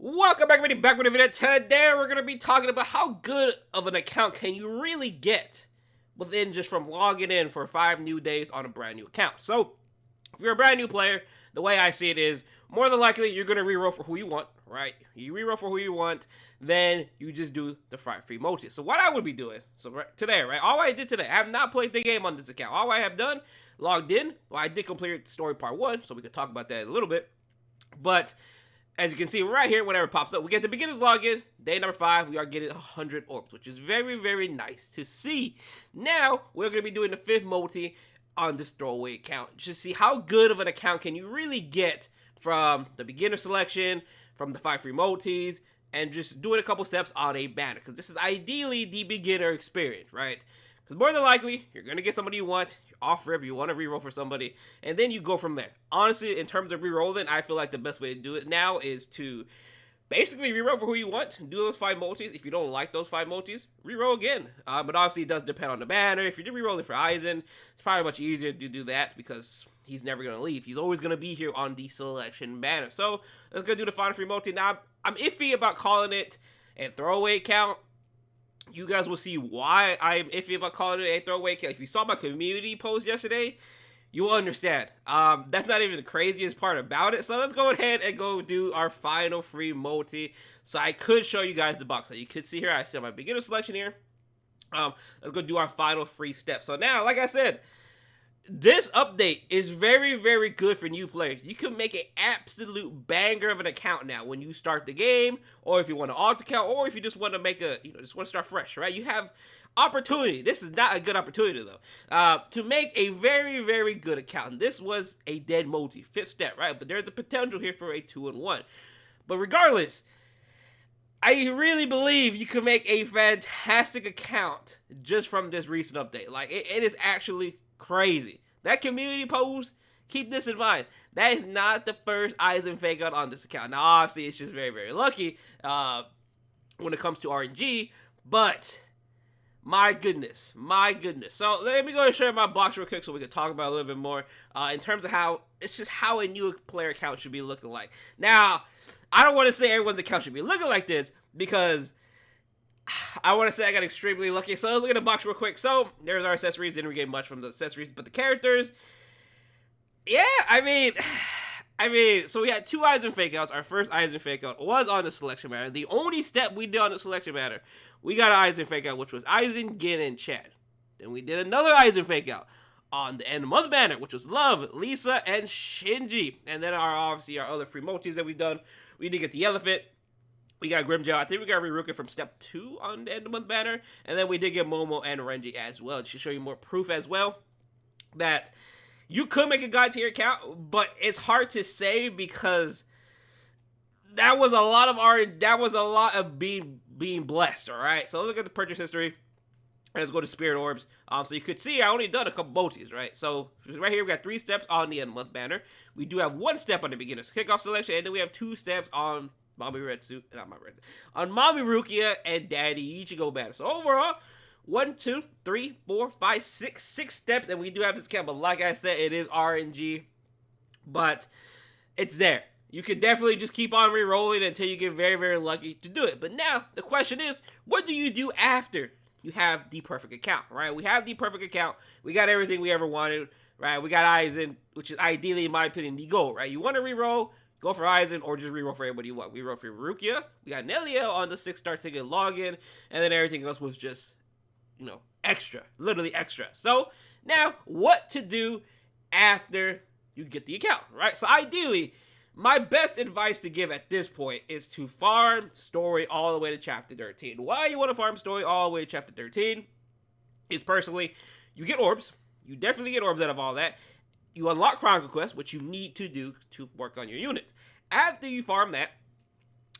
Welcome back, everybody, back with a video. Today we're going to be talking about how good of an account can you really get within just from logging in for 5 new days on a brand new account. So, if you're a brand new player, the way I see it is, more than likely, you're going to reroll for who you want, right? You reroll for who you want, then you just do the free multi. So what I would be doing, today, right? All I did today, I have not played the game on this account. All I have done, logged in, well, I did complete story part 1, so we could talk about that in a little bit. But as you can see right here, whenever it pops up, we get the beginner's login. Day number 5, we are getting 100 orbs, which is very, very nice to see. Now, we're going to be doing the 5th multi on this throwaway account. Just see how good of an account can you really get from the beginner selection, from the 5 free multis, and just doing a couple steps on a banner. Because this is ideally the beginner experience, right? Because more than likely, you're going to get somebody you want, you're off rip, you want to reroll for somebody, and then you go from there. Honestly, in terms of rerolling, I feel like the best way to do it now is to basically reroll for who you want, do those 5 multis. If you don't like those 5 multis, reroll again. But obviously, it does depend on the banner. If you're rerolling for Aizen, it's probably much easier to do that because he's never going to leave. He's always going to be here on the selection banner. So, let's go do the final free multi. Now, I'm iffy about calling it a throwaway account. You guys will see why I'm iffy about calling it a throwaway account. If you saw my community post yesterday, you will understand. That's not even the craziest part about it. So let's go ahead and go do our final free multi. So I could show you guys the box. So you could see here, I see my beginner selection here. Let's go do our final free step. So now, like I said, this update is very, very good for new players. You can make an absolute banger of an account now when you start the game, or if you want to alt account, or if you just want to make a, just want to start fresh, right? You have opportunity. This is not a good opportunity though, to make a very, very good account. This was a dead multi, 5th step, right? But there's the potential here for a 2-in-1. But regardless, I really believe you can make a fantastic account just from this recent update. Like, it is actually crazy. That community post, keep this in mind. That is not the first Aizen fake out on this account. Now, obviously, it's just very, very lucky when it comes to RNG, but my goodness. So, let me go and share my box real quick so we can talk about it a little bit more in terms of how a new player account should be looking like. Now, I don't want to say everyone's account should be looking like this because I want to say I got extremely lucky. So let's look at the box real quick. So there's our accessories. Didn't get much from the accessories, but the characters, yeah, I mean, so we had 2 Aizen fake outs. Our first Aizen fake out was on the selection banner. The only step we did on the selection banner, we got an Aizen fake out, which was Aizen, Gin, and Chad. Then we did another Aizen fake out on the end of the month banner, which was Love, Lisa, and Shinji. And then obviously our other free multis that we've done. We did get the elephant. We got Grimjaw. I think we got Riruka from step 2 on the end of the month banner. And then we did get Momo and Renji as well. It should show you more proof as well that you could make a god tier account, but it's hard to say because that was a lot of being blessed, alright? So let's look at the purchase history. Let's go to Spirit Orbs. So you could see I only done a couple multis, right? So right here we got 3 steps on the end of the month banner. We do have 1 step on the beginner's kickoff selection, and then we have 2 steps on Mommy Rukia and Daddy Ichigo banner. So overall, 1, 2, 3, 4, 5, 6 steps, and we do have this count. But like I said, it is RNG, but it's there. You can definitely just keep on re-rolling until you get very, very lucky to do it. But now the question is, what do you do after you have the perfect account, right? We have the perfect account. We got everything we ever wanted, right? We got Aizen, which is ideally, in my opinion, the goal, right? You want to re-roll, go for Aizen, or just reroll for everybody you want. We roll for Rukia. We got Nelia on the 6-star ticket login, and then everything else was just, extra. Literally extra. So, now, what to do after you get the account, right? So, ideally, my best advice to give at this point is to farm story all the way to chapter 13. Why you want to farm story all the way to chapter 13 is personally, you get orbs. You definitely get orbs out of all that. You unlock Chronicle Quest, which you need to do to work on your units. After you farm that,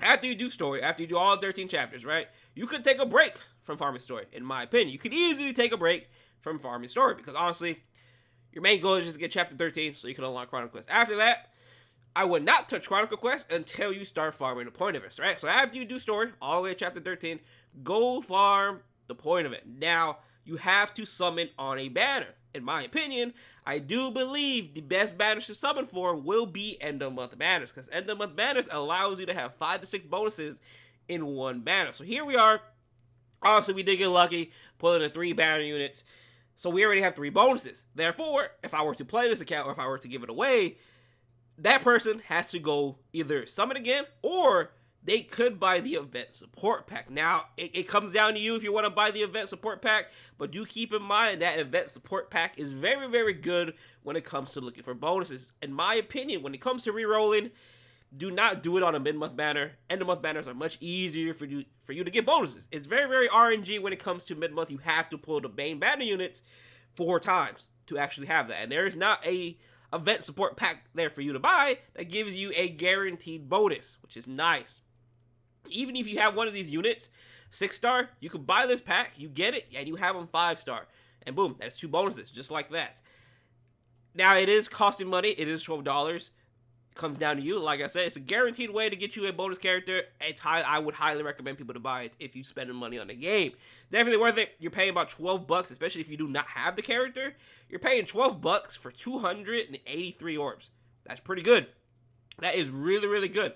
after you do story, after you do all 13 chapters, right, you could take a break from farming story, in my opinion. You could easily take a break from farming story, because honestly, your main goal is just to get chapter 13 so you can unlock Chronicle Quest. After that, I would not touch Chronicle Quest until you start farming the point of it, right? So after you do story, all the way to chapter 13, go farm the point of it. Now, you have to summon on a banner. in my opinion, I do believe the best banners to summon for will be end of month banners, because end of month banners allows you to have 5 to 6 bonuses in one banner. So here we are. Obviously, we did get lucky, pulling in 3 banner units. So we already have 3 bonuses. Therefore, if I were to play this account or if I were to give it away, that person has to go either summon again or they could buy the event support pack. Now, it comes down to you if you want to buy the event support pack, but do keep in mind that event support pack is very, very good when it comes to looking for bonuses. In my opinion, when it comes to re-rolling, do not do it on a mid-month banner. End-of-month banners are much easier for you to get bonuses. It's very, very RNG when it comes to mid-month. You have to pull the main banner units 4 times to actually have that. And there is not a event support pack there for you to buy that gives you a guaranteed bonus, which is nice. Even if you have one of these units, 6-star, you can buy this pack, you get it, and you have them 5-star. And boom, that's 2 bonuses, just like that. Now, it is costing money. It is $12. It comes down to you. Like I said, it's a guaranteed way to get you a bonus character. I would highly recommend people to buy it if you spend money on the game. Definitely worth it. You're paying about $12, especially if you do not have the character. You're paying $12 for 283 orbs. That's pretty good. That is really, really good.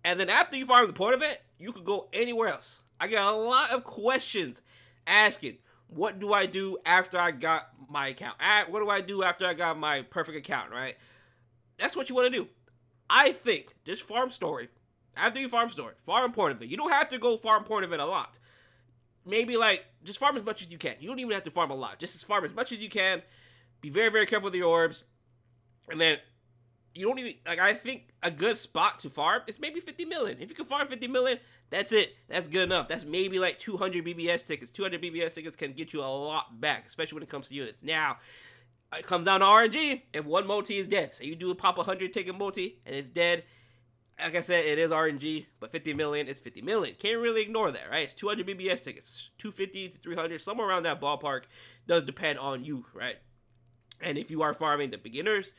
And then after you farm the point of it, you could go anywhere else. I got a lot of questions asking, what do I do after I got my account? What do I do after I got my perfect account, right? That's what you want to do. I think just farm story. After you farm story, farm point of it. You don't have to go farm point of it a lot. Maybe like just farm as much as you can. You don't even have to farm a lot. Just farm as much as you can. Be very, very careful with your orbs. And then you don't even, like, I think a good spot to farm is maybe 50 million. If you can farm 50 million, that's it. That's good enough. That's maybe like 200 BBS tickets. 200 BBS tickets can get you a lot back, especially when it comes to units. Now, it comes down to RNG if one multi is dead. So you do a pop 100 ticket multi and it's dead. Like I said, it is RNG, but 50 million is 50 million. Can't really ignore that, right? It's 200 BBS tickets, 250 to 300, somewhere around that ballpark. Does depend on you, right? And if you are farming the beginners,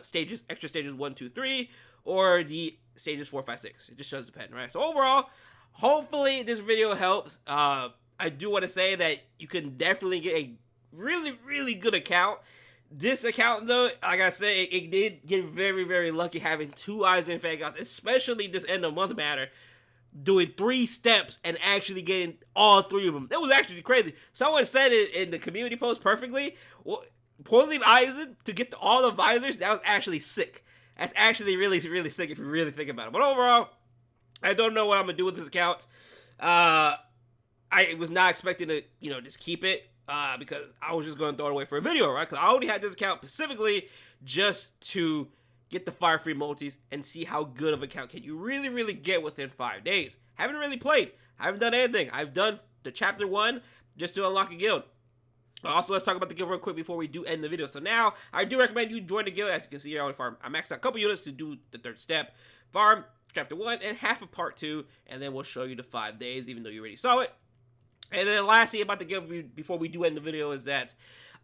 stages, extra stages 1, 2, 3, or the stages 4, 5, 6. It just does depend, right? So overall, hopefully this video helps. I do want to say that you can definitely get a really, really good account. This account, though, like I said, it did get very, very lucky having 2 Eyes and Fake Outs, especially this end of month banner, doing 3 steps and actually getting all 3 of them. That was actually crazy. Someone said it in the community post perfectly. Well, pulling Eisen to get all the visors, that was actually sick. That's actually really, really sick if you really think about it. But overall, I don't know what I'm going to do with this account. I was not expecting to, just keep it because I was just going to throw it away for a video, right? Because I already had this account specifically just to get the fire free multis and see how good of an account can you really, really get within 5 days. Haven't really played. Haven't done anything. I've done the chapter 1 just to unlock a guild. Also, let's talk about the guild real quick before we do end the video. So now, I do recommend you join the guild. As you can see here on farm, I maxed out a couple units to do the 3rd step. Farm, chapter 1, and half of part 2, and then we'll show you the 5 days, even though you already saw it. And then lastly about the guild, before we do end the video, is that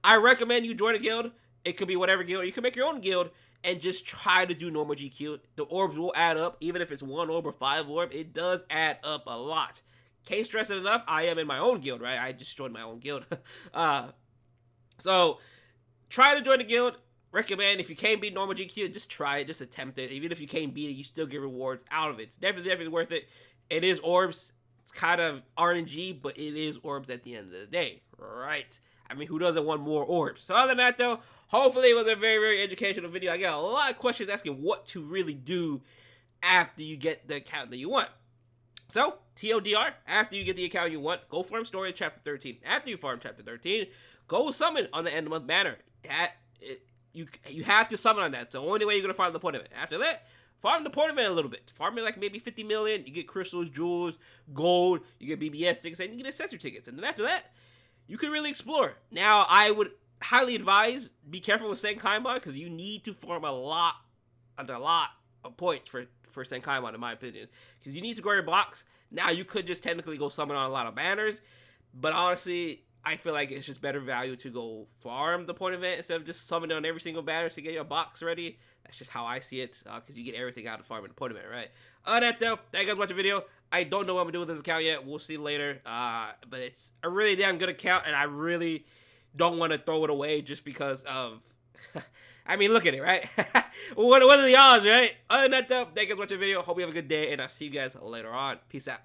I recommend you join a guild. It could be whatever guild. You can make your own guild and just try to do normal GQ. The orbs will add up, even if it's 1 orb or 5 orb. It does add up a lot. Can't stress it enough. I am in my own guild, right? I just joined my own guild. So try to join the guild. Recommend if you can't beat normal GQ, just try it, just attempt it. Even if you can't beat it, you still get rewards out of it. It's definitely worth it. It is orbs. It's kind of RNG, but it is orbs at the end of the day, right? I mean, who doesn't want more orbs? So other than that, though, hopefully it was a very, very educational video. I got a lot of questions asking what to really do after you get the account that you want. So, TLDR, after you get the account you want, go farm story chapter 13. After you farm chapter 13, go summon on the end of month banner. You have to summon on that. It's the only way you're going to farm the point of it. After that, farm the point of it a little bit. Farm it like maybe 50 million. You get crystals, jewels, gold. You get BBS tickets, and you get accessory tickets. And then after that, you can really explore. Now, I would highly advise, be careful with Senkaimon, because you need to farm a lot of points for Senkaimon, in my opinion. Because you need to grow your blocks. Now, you could just technically go summon on a lot of banners. But honestly, I feel like it's just better value to go farm the point event instead of just summoning on every single banner to get your box ready. That's just how I see it, because you get everything out of farming the point event, right? Other than that, though, thank you guys for watching the video. I don't know what I'm going to do with this account yet. We'll see later. But it's a really damn good account, and I really don't want to throw it away just because of. I mean, look at it, right? What are the odds, right? Other than that, though, thank you guys for watching the video. Hope you have a good day, and I'll see you guys later on. Peace out.